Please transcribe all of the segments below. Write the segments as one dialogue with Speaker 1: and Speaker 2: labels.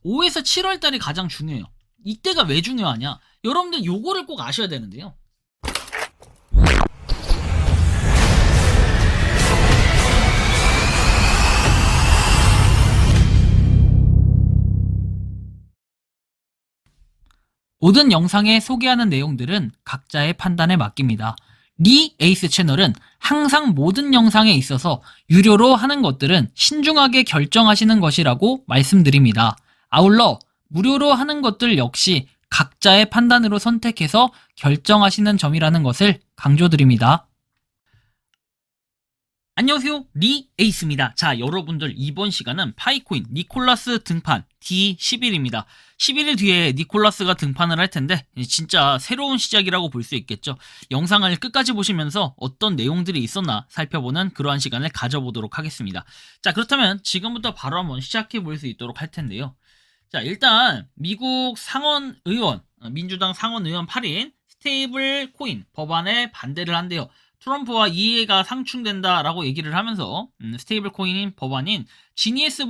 Speaker 1: 5에서 7월 달이 가장 중요해요. 이때가 왜 중요하냐? 여러분들 요거를 꼭 아셔야 되는데요. 모든 영상에 소개하는 내용들은 각자의 판단에 맡깁니다. 리 에이스 채널은 항상 모든 영상에 있어서 유료로 하는 것들은 신중하게 결정하시는 것이라고 말씀드립니다. 아울러 무료로 하는 것들 역시 각자의 판단으로 선택해서 결정하시는 점이라는 것을 강조드립니다. 안녕하세요, 리 에이스입니다. 자, 여러분들 이번 시간은 파이코인 니콜라스 등판 D11입니다. 11일 뒤에 니콜라스가 등판을 할 텐데 진짜 새로운 시작이라고 볼 수 있겠죠. 영상을 끝까지 보시면서 어떤 내용들이 있었나 살펴보는 그러한 시간을 가져보도록 하겠습니다. 자, 그렇다면 지금부터 바로 한번 시작해 볼 수 있도록 할 텐데요. 자, 일단 미국 상원의원, 민주당 상원의원 8인 스테이블 코인 법안에 반대를 한대요. 트럼프와 이해가 상충된다라고 얘기를 하면서 스테이블 코인 법안인 지니어스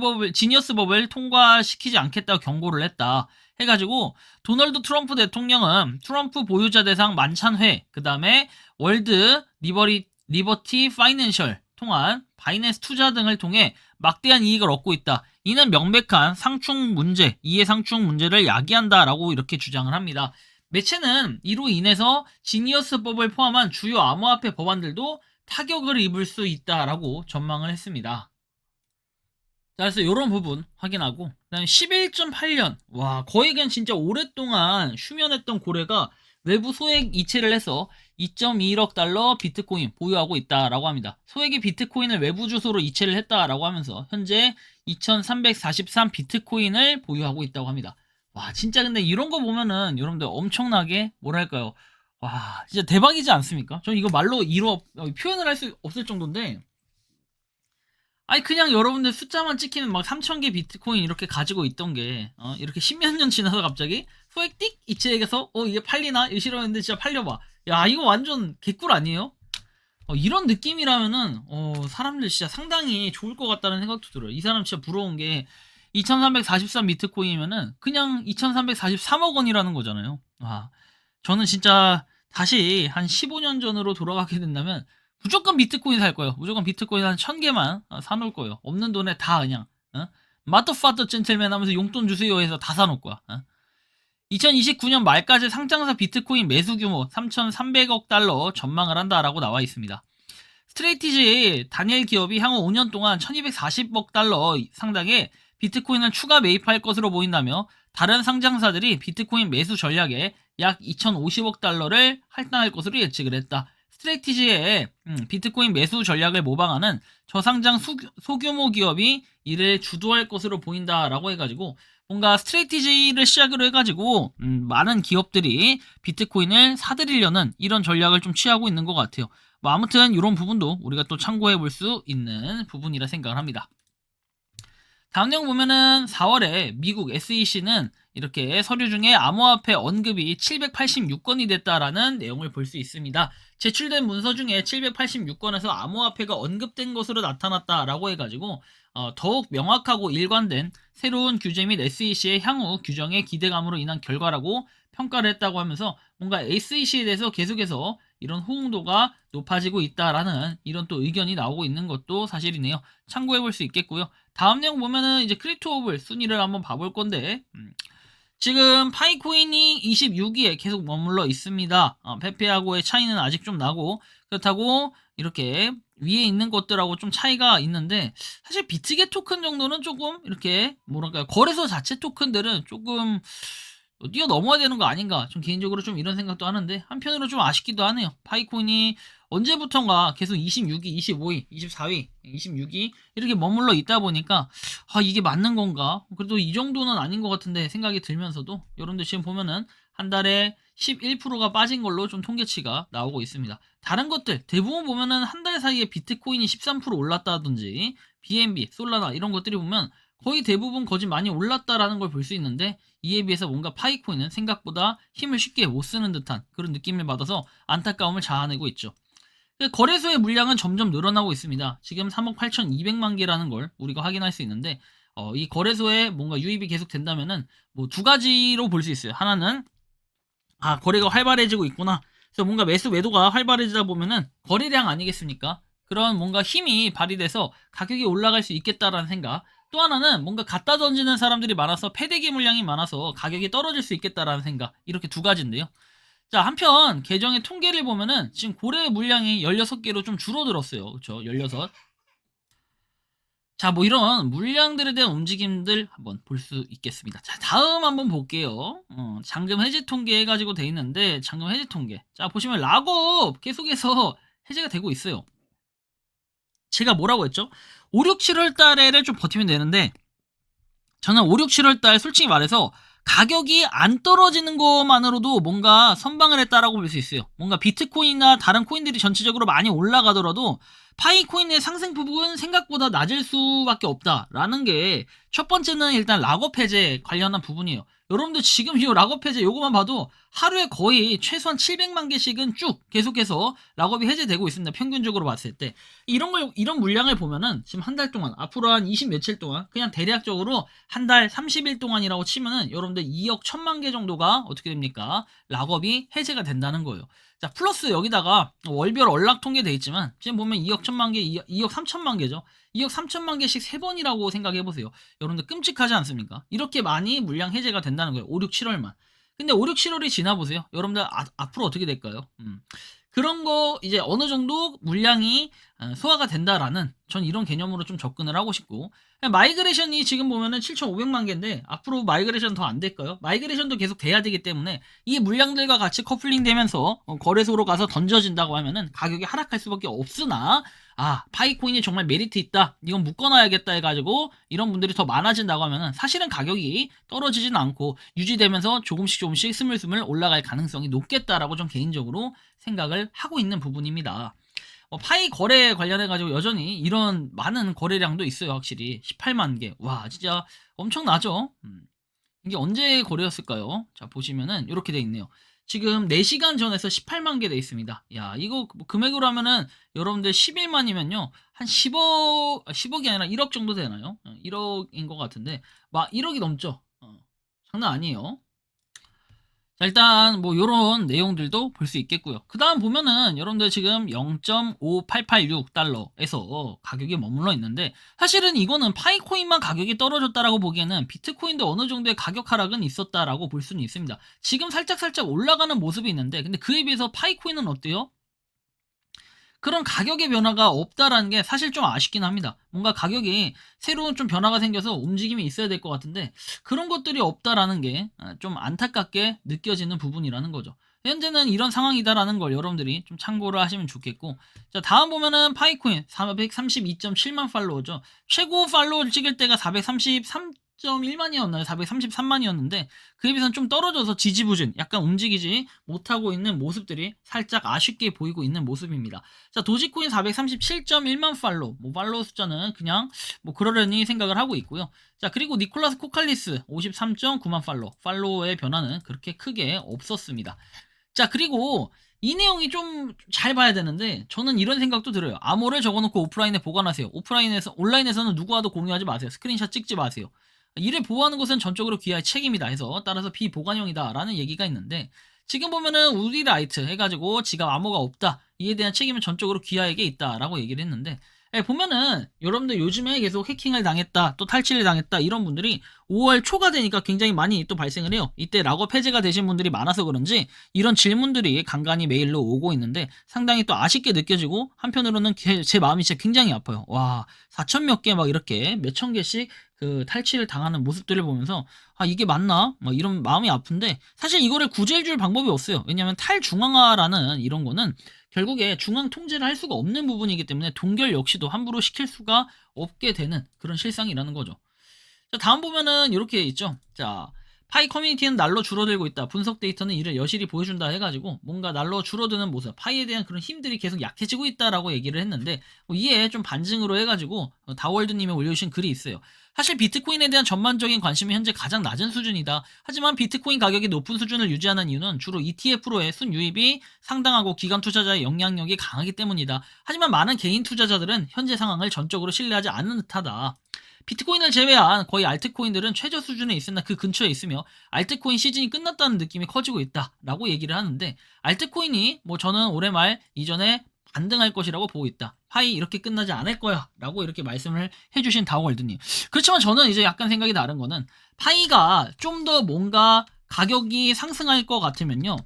Speaker 1: 법을 통과시키지 않겠다고 경고를 했다. 해가지고 도널드 트럼프 대통령은 트럼프 보유자 대상 만찬회, 그 다음에 월드 리버티 파이낸셜 통한 바이낸스 투자 등을 통해 막대한 이익을 얻고 있다. 이는 명백한 상충 문제, 이해 상충 문제를 야기한다라고 이렇게 주장을 합니다. 매체는 이로 인해서 지니어스법을 포함한 주요 암호화폐 법안들도 타격을 입을 수 있다라고 전망을 했습니다. 자, 그래서 이런 부분 확인하고, 그다음에 11.8년, 와, 거의 그냥 진짜 오랫동안 휴면했던 고래가 외부 소액 이체를 해서 2.21억 달러 비트코인 보유하고 있다라고 합니다. 소액의 비트코인을 외부 주소로 이체를 했다라고 하면서 현재 2343 비트코인을 보유하고 있다고 합니다. 와, 진짜 근데 이런 거 보면은 여러분들 엄청나게 뭐랄까요? 와, 진짜 대박이지 않습니까? 저는 이거 말로 표현을 할 수 없을 정도인데, 아니 그냥 여러분들 숫자만 찍히는 막 3,000개 비트코인 이렇게 가지고 있던 게 이렇게 십몇 년 지나서 갑자기 소액 띡 이체해서 이게 팔리나? 이거 싫어했는데 진짜 팔려봐. 야, 이거 완전 개꿀 아니에요? 이런 느낌이라면은 사람들 진짜 상당히 좋을 것 같다는 생각도 들어요. 이 사람 진짜 부러운 게 2343 비트코인이면은 그냥 2343억 원이라는 거잖아요. 와, 저는 진짜 다시 한 15년 전으로 돌아가게 된다면 무조건 비트코인 살 거예요. 무조건 비트코인 한 1000개만 사놓을 거예요. 없는 돈에 다 그냥 마더파더 젠틀맨 하면서 용돈 주세요 해서 다 사놓을 거야. 2029년 말까지 상장사 비트코인 매수 규모 3,300억 달러 전망을 한다라고 나와 있습니다. 스트레이티지 다니엘 기업이 향후 5년 동안 1240억 달러 상당의 비트코인을 추가 매입할 것으로 보인다며 다른 상장사들이 비트코인 매수 전략에 약 2050억 달러를 할당할 것으로 예측을 했다. 스트레이티지의 비트코인 매수 전략을 모방하는 저상장 소규모 기업이 이를 주도할 것으로 보인다라고 해가지고 뭔가 스트레이티지를 시작으로 해가지고 많은 기업들이 비트코인을 사들이려는 이런 전략을 좀 취하고 있는 것 같아요. 뭐 아무튼 이런 부분도 우리가 또 참고해 볼 수 있는 부분이라 생각을 합니다. 다음 내용 보면은 4월에 미국 SEC는 이렇게 서류 중에 암호화폐 언급이 786건이 됐다라는 내용을 볼 수 있습니다. 제출된 문서 중에 786건에서 암호화폐가 언급된 것으로 나타났다라고 해가지고 더욱 명확하고 일관된 새로운 규제 및 SEC의 향후 규정의 기대감으로 인한 결과라고 평가를 했다고 하면서 뭔가 SEC에 대해서 계속해서 이런 호응도가 높아지고 있다라는 이런 또 의견이 나오고 있는 것도 사실이네요. 참고해 볼 수 있겠고요. 다음 내용 보면은 이제 크립토오블 순위를 한번 봐볼 건데 지금 파이코인이 26위에 계속 머물러 있습니다. 페페하고의 차이는 아직 좀 나고 그렇다고 이렇게 위에 있는 것들하고 좀 차이가 있는데 사실 비트겟 토큰 정도는 조금 이렇게 뭐랄까요 거래소 자체 토큰들은 조금 뛰어넘어야 되는 거 아닌가 좀 개인적으로 좀 이런 생각도 하는데 한편으로 좀 아쉽기도 하네요. 파이코인이 언제부턴가 계속 26위, 25위, 24위, 26위 이렇게 머물러 있다 보니까 이게 맞는 건가? 그래도 이 정도는 아닌 것 같은데 생각이 들면서도 여러분들 지금 보면은 한 달에 11%가 빠진 걸로 좀 통계치가 나오고 있습니다. 다른 것들 대부분 보면은 한 달 사이에 비트코인이 13% 올랐다든지 BNB, 솔라나 이런 것들이 보면 거의 대부분 거진 많이 올랐다라는 걸 볼 수 있는데 이에 비해서 뭔가 파이코인은 생각보다 힘을 쉽게 못 쓰는 듯한 그런 느낌을 받아서 안타까움을 자아내고 있죠. 거래소의 물량은 점점 늘어나고 있습니다. 지금 3억 8,200만 개라는 걸 우리가 확인할 수 있는데 이 거래소에 뭔가 유입이 계속 된다면은 뭐 두 가지로 볼 수 있어요. 하나는 거래가 활발해지고 있구나. 그래서 뭔가 매수 매도가 활발해지다 보면은 거래량 아니겠습니까? 그런 뭔가 힘이 발휘돼서 가격이 올라갈 수 있겠다라는 생각. 또 하나는 뭔가 갖다 던지는 사람들이 많아서 패대기 물량이 많아서 가격이 떨어질 수 있겠다라는 생각. 이렇게 두 가지인데요. 자, 한편 계정의 통계를 보면은 지금 고래 물량이 16개로 좀 줄어들었어요. 그렇죠? 16. 자, 뭐 이런 물량들에 대한 움직임들 한번 볼 수 있겠습니다. 자, 다음 한번 볼게요. 잔금 해지 통계 해가지고 돼 있는데, 잔금 해지 통계. 자, 보시면 락업 계속해서 해제가 되고 있어요. 제가 뭐라고 했죠? 5, 6, 7월 달에를 좀 버티면 되는데, 저는 5, 6, 7월 달 솔직히 말해서 가격이 안 떨어지는 것만으로도 뭔가 선방을 했다라고 볼 수 있어요. 뭔가 비트코인이나 다른 코인들이 전체적으로 많이 올라가더라도 파이코인의 상승 부분은 생각보다 낮을 수밖에 없다라는 게 첫 번째는 일단 락업 해제 관련한 부분이에요. 여러분들 지금 이 락업 해제 요거만 봐도 하루에 거의 최소한 700만 개씩은 쭉 계속해서 락업이 해제되고 있습니다. 평균적으로 봤을 때. 이런 물량을 보면은 지금 한 달 동안, 앞으로 한 20 며칠 동안, 그냥 대략적으로 한 달 30일 동안이라고 치면은 여러분들 2억 1000만 개 정도가 어떻게 됩니까? 락업이 해제가 된다는 거예요. 자, 플러스 여기다가 월별 월락 통계돼 있지만 지금 보면 2억 1000만 개, 2억 3천만 개죠. 2억 3천만 개씩 3번이라고 생각해 보세요. 여러분들 끔찍하지 않습니까? 이렇게 많이 물량 해제가 된다는 거예요. 5, 6, 7월만. 근데 5, 6, 7월이 지나 보세요. 여러분들 앞으로 어떻게 될까요? 그런 거 이제 어느 정도 물량이 소화가 된다라는 전 이런 개념으로 좀 접근을 하고 싶고, 마이그레이션이 지금 보면은 7,500만 개인데 앞으로 마이그레이션 더 안 될까요? 마이그레이션도 계속 돼야 되기 때문에 이 물량들과 같이 커플링 되면서 거래소로 가서 던져진다고 하면은 가격이 하락할 수밖에 없으나, 파이코인이 정말 메리트 있다, 이건 묶어놔야겠다 해가지고 이런 분들이 더 많아진다고 하면은 사실은 가격이 떨어지진 않고 유지되면서 조금씩 스물스물 올라갈 가능성이 높겠다라고 좀 개인적으로 생각을 하고 있는 부분입니다. 파이 거래 관련해가지고 여전히 이런 많은 거래량도 있어요. 확실히 18만 개. 와, 진짜 엄청나죠? 이게 언제 거래였을까요? 자, 보시면은 이렇게 돼 있네요. 지금 4시간 전에서 18만 개 돼 있습니다. 야, 이거 뭐 금액으로 하면은 여러분들 10일만이면요. 한 10억이 아니라 1억 정도 되나요? 1억인 것 같은데, 막 1억이 넘죠? 장난 아니에요. 자, 일단 뭐 요런 내용들도 볼 수 있겠고요. 그 다음 보면은 여러분들 지금 0.5886달러에서 가격이 머물러 있는데, 사실은 이거는 파이코인만 가격이 떨어졌다라고 보기에는 비트코인도 어느 정도의 가격 하락은 있었다라고 볼 수는 있습니다. 지금 살짝 올라가는 모습이 있는데, 근데 그에 비해서 파이코인은 어때요? 그런 가격의 변화가 없다라는 게 사실 좀 아쉽긴 합니다. 뭔가 가격이 새로운 좀 변화가 생겨서 움직임이 있어야 될 것 같은데 그런 것들이 없다라는 게 좀 안타깝게 느껴지는 부분이라는 거죠. 현재는 이런 상황이다라는 걸 여러분들이 좀 참고를 하시면 좋겠고, 자, 다음 보면은 파이코인 432.7만 팔로워죠. 최고 팔로워를 찍을 때가 433.1만이었나요? 433만이었는데 그에 비해서는 좀 떨어져서 지지부진, 약간 움직이지 못하고 있는 모습들이 살짝 아쉽게 보이고 있는 모습입니다. 자, 도지코인 437.1만 팔로우. 뭐 팔로우 숫자는 그냥 뭐 그러려니 생각을 하고 있고요. 자, 그리고 니콜라스 코칼리스 53.9만 팔로우의 변화는 그렇게 크게 없었습니다. 자, 그리고 이 내용이 좀 잘 봐야 되는데 저는 이런 생각도 들어요. 암호를 적어놓고 오프라인에 보관하세요. 온라인에서는 누구와도 공유하지 마세요. 스크린샷 찍지 마세요. 이를 보호하는 것은 전적으로 기아의 책임이다 해서 따라서 비보관형이다 라는 얘기가 있는데, 지금 보면은 우리라이트 해가지고 지갑 암호가 없다, 이에 대한 책임은 전적으로 기아에게 있다 라고 얘기를 했는데, 보면은 여러분들 요즘에 계속 해킹을 당했다, 또 탈취를 당했다, 이런 분들이 5월 초가 되니까 굉장히 많이 또 발생을 해요. 이때 락업 해제가 되신 분들이 많아서 그런지 이런 질문들이 간간히 메일로 오고 있는데 상당히 또 아쉽게 느껴지고, 한편으로는 제 마음이 진짜 굉장히 아파요. 와, 4천 몇 개 막 이렇게 몇천 개씩 그 탈취를 당하는 모습들을 보면서 이게 맞나? 막 이런 마음이 아픈데, 사실 이거를 구제해 줄 방법이 없어요. 왜냐하면 탈중앙화라는 이런 거는 결국에 중앙 통제를 할 수가 없는 부분이기 때문에 동결 역시도 함부로 시킬 수가 없게 되는 그런 실상이라는 거죠. 자, 다음 보면은 이렇게 있죠. 자, 파이 커뮤니티는 날로 줄어들고 있다. 분석 데이터는 이를 여실히 보여준다 해가지고 뭔가 날로 줄어드는 모습, 파이에 대한 그런 힘들이 계속 약해지고 있다라고 얘기를 했는데, 이에 좀 반증으로 해가지고 다월드님이 올려주신 글이 있어요. 사실 비트코인에 대한 전반적인 관심이 현재 가장 낮은 수준이다. 하지만 비트코인 가격이 높은 수준을 유지하는 이유는 주로 ETF로의 순유입이 상당하고 기관 투자자의 영향력이 강하기 때문이다. 하지만 많은 개인 투자자들은 현재 상황을 전적으로 신뢰하지 않는 듯하다. 비트코인을 제외한 거의 알트코인들은 최저 수준에 있으나 그 근처에 있으며 알트코인 시즌이 끝났다는 느낌이 커지고 있다라고 얘기를 하는데, 알트코인이 뭐 저는 올해 말 이전에 반등할 것이라고 보고 있다. 파이 이렇게 끝나지 않을 거야 라고 이렇게 말씀을 해주신 다오월드님. 그렇지만 저는 이제 약간 생각이 다른 거는, 파이가 좀 더 뭔가 가격이 상승할 것 같으면요,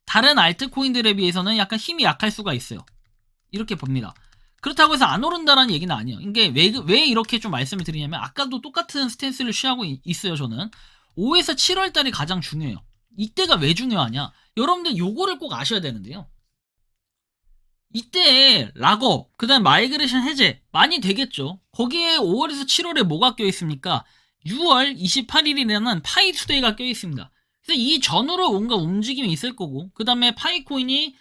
Speaker 1: 다른 알트코인들에 비해서는 약간 힘이 약할 수가 있어요. 이렇게 봅니다. 그렇다고 해서 안 오른다라는 얘기는 아니에요. 이게 왜 이렇게 좀 말씀을 드리냐면, 아까도 똑같은 스탠스를 취하고 있어요. 저는 5에서 7월 달이 가장 중요해요. 이때가 왜 중요하냐? 여러분들 요거를 꼭 아셔야 되는데요. 이때 락업, 그 다음 마이그레이션 해제 많이 되겠죠. 거기에 5월에서 7월에 뭐가 껴있습니까? 6월 28일이라는 파이투데이가 껴있습니다. 그래서 이 전후로 뭔가 움직임이 있을 거고, 그 다음에 파이코인이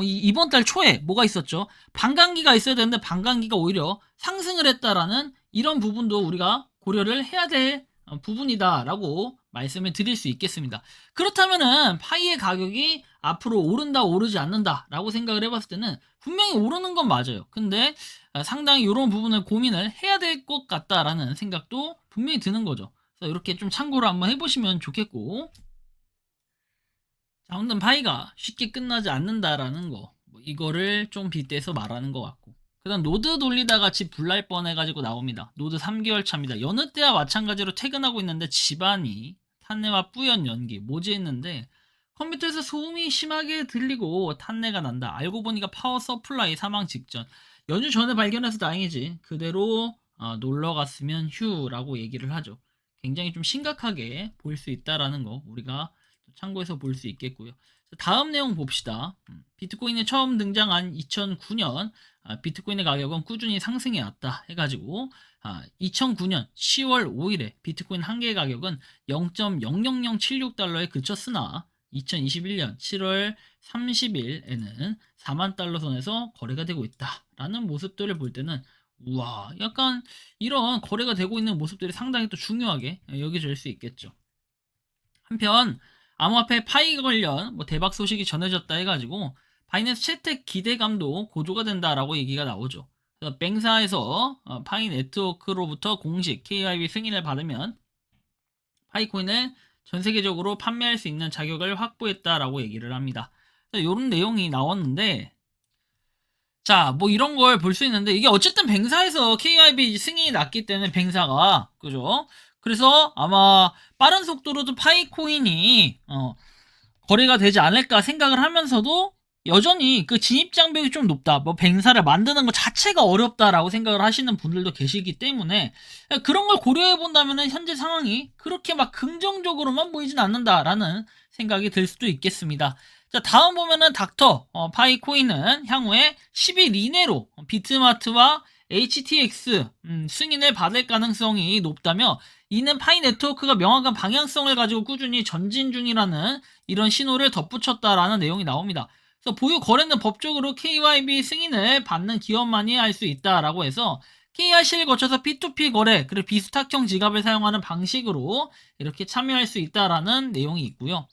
Speaker 1: 이번 달 초에 뭐가 있었죠? 반감기가 있어야 되는데 반감기가 오히려 상승을 했다라는 이런 부분도 우리가 고려를 해야 될 부분이다라고 말씀을 드릴 수 있겠습니다. 그렇다면은 파이의 가격이 앞으로 오른다 오르지 않는다 라고 생각을 해봤을 때는 분명히 오르는 건 맞아요. 근데 상당히 이런 부분을 고민을 해야 될 것 같다라는 생각도 분명히 드는 거죠. 그래서 이렇게 좀 참고를 한번 해보시면 좋겠고, 자, 아무튼 파이가 쉽게 끝나지 않는다라는 거, 뭐 이거를 좀 빗대서 말하는 것 같고, 그 다음 노드 돌리다가 집 불날 뻔해가지고 나옵니다. 노드 3개월 차입니다. 여느 때와 마찬가지로 퇴근하고 있는데 집안이 탄내와 뿌연 연기, 모지했는데 컴퓨터에서 소음이 심하게 들리고 탄내가 난다. 알고 보니까 파워 서플라이 사망 직전. 연휴 전에 발견해서 다행이지. 그대로 놀러 갔으면 휴라고 얘기를 하죠. 굉장히 좀 심각하게 보일 수 있다라는 거 우리가 참고해서 볼 수 있겠고요. 다음 내용 봅시다. 비트코인이 처음 등장한 2009년 비트코인의 가격은 꾸준히 상승해 왔다 해가지고 2009년 10월 5일에 비트코인 한 개의 가격은 0.00076달러에 그쳤으나 2021년 7월 30일에는 4만 달러 선에서 거래가 되고 있다라는 모습들을 볼 때는, 우와, 약간 이런 거래가 되고 있는 모습들이 상당히 또 중요하게 여겨질 수 있겠죠. 한편 암호화폐 파이 관련 뭐 대박 소식이 전해졌다 해가지고 바이낸스 채택 기대감도 고조가 된다라고 얘기가 나오죠. 그래서 뱅사에서 파이 네트워크로부터 공식 KYB 승인을 받으면 파이코인을 전 세계적으로 판매할 수 있는 자격을 확보했다라고 얘기를 합니다. 이런 내용이 나왔는데, 자, 뭐 이런 걸 볼 수 있는데, 이게 어쨌든 뱅사에서 KYB 승인이 났기 때문에 뱅사가, 그죠? 그래서 아마 빠른 속도로도 파이코인이 거래가 되지 않을까 생각을 하면서도 여전히 그 진입 장벽이 좀 높다. 뭐 뱅사를 만드는 것 자체가 어렵다라고 생각을 하시는 분들도 계시기 때문에 그런 걸 고려해 본다면 현재 상황이 그렇게 막 긍정적으로만 보이진 않는다라는 생각이 들 수도 있겠습니다. 자, 다음 보면은 닥터 파이코인은 향후에 10일 이내로 비트마트와 HTX 승인을 받을 가능성이 높다며, 이는 파이 네트워크가 명확한 방향성을 가지고 꾸준히 전진 중이라는 이런 신호를 덧붙였다라는 내용이 나옵니다. 그래서 보유 거래는 법적으로 KYB 승인을 받는 기업만이 할 수 있다라고 해서 KYC를 거쳐서 P2P 거래, 그리고 비수탁형 지갑을 사용하는 방식으로 이렇게 참여할 수 있다라는 내용이 있고요.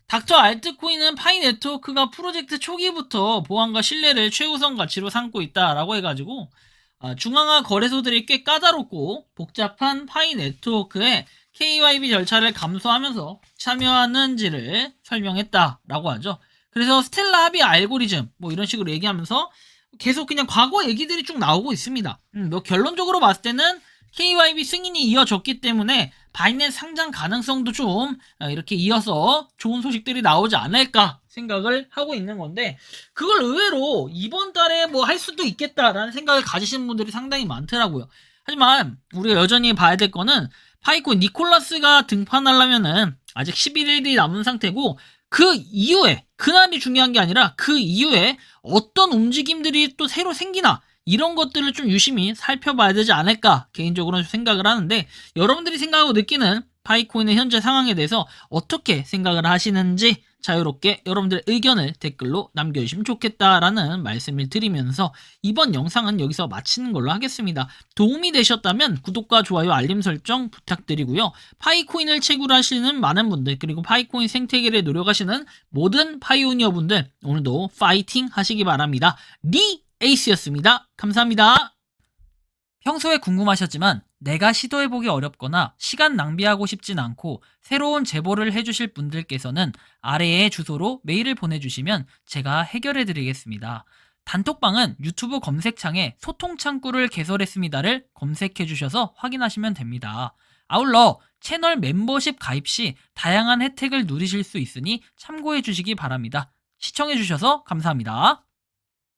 Speaker 1: 닥터 알트코인은 파이 네트워크가 프로젝트 초기부터 보안과 신뢰를 최우선 가치로 삼고 있다라고 해가지고 중앙화 거래소들이 꽤 까다롭고 복잡한 파이 네트워크에 KYB 절차를 감수하면서 참여하는지를 설명했다라고 하죠. 그래서 스텔라 합의 알고리즘 뭐 이런 식으로 얘기하면서 계속 그냥 과거 얘기들이 쭉 나오고 있습니다. 뭐 결론적으로 봤을 때는 KYB 승인이 이어졌기 때문에 바이낸스 상장 가능성도 좀 이렇게 이어서 좋은 소식들이 나오지 않을까 생각을 하고 있는 건데, 그걸 의외로 이번 달에 뭐 할 수도 있겠다라는 생각을 가지시는 분들이 상당히 많더라고요. 하지만 우리가 여전히 봐야 될 거는 파이코인 니콜라스가 등판하려면은 아직 11일이 남은 상태고, 그 이후에, 그날이 중요한 게 아니라 그 이후에 어떤 움직임들이 또 새로 생기나 이런 것들을 좀 유심히 살펴봐야 되지 않을까 개인적으로는 생각을 하는데, 여러분들이 생각하고 느끼는 파이코인의 현재 상황에 대해서 어떻게 생각을 하시는지 자유롭게 여러분들의 의견을 댓글로 남겨주시면 좋겠다라는 말씀을 드리면서 이번 영상은 여기서 마치는 걸로 하겠습니다. 도움이 되셨다면 구독과 좋아요, 알림 설정 부탁드리고요. 파이코인을 채굴 하시는 많은 분들, 그리고 파이코인 생태계를 노력하시는 모든 파이오니어 분들, 오늘도 파이팅 하시기 바랍니다. 리 에이스였습니다. 감사합니다. 평소에 궁금하셨지만 내가 시도해보기 어렵거나 시간 낭비하고 싶진 않고 새로운 제보를 해주실 분들께서는 아래의 주소로 메일을 보내주시면 제가 해결해드리겠습니다. 단톡방은 유튜브 검색창에 소통창구를 개설했습니다를 검색해주셔서 확인하시면 됩니다. 아울러 채널 멤버십 가입 시 다양한 혜택을 누리실 수 있으니 참고해주시기 바랍니다. 시청해주셔서 감사합니다.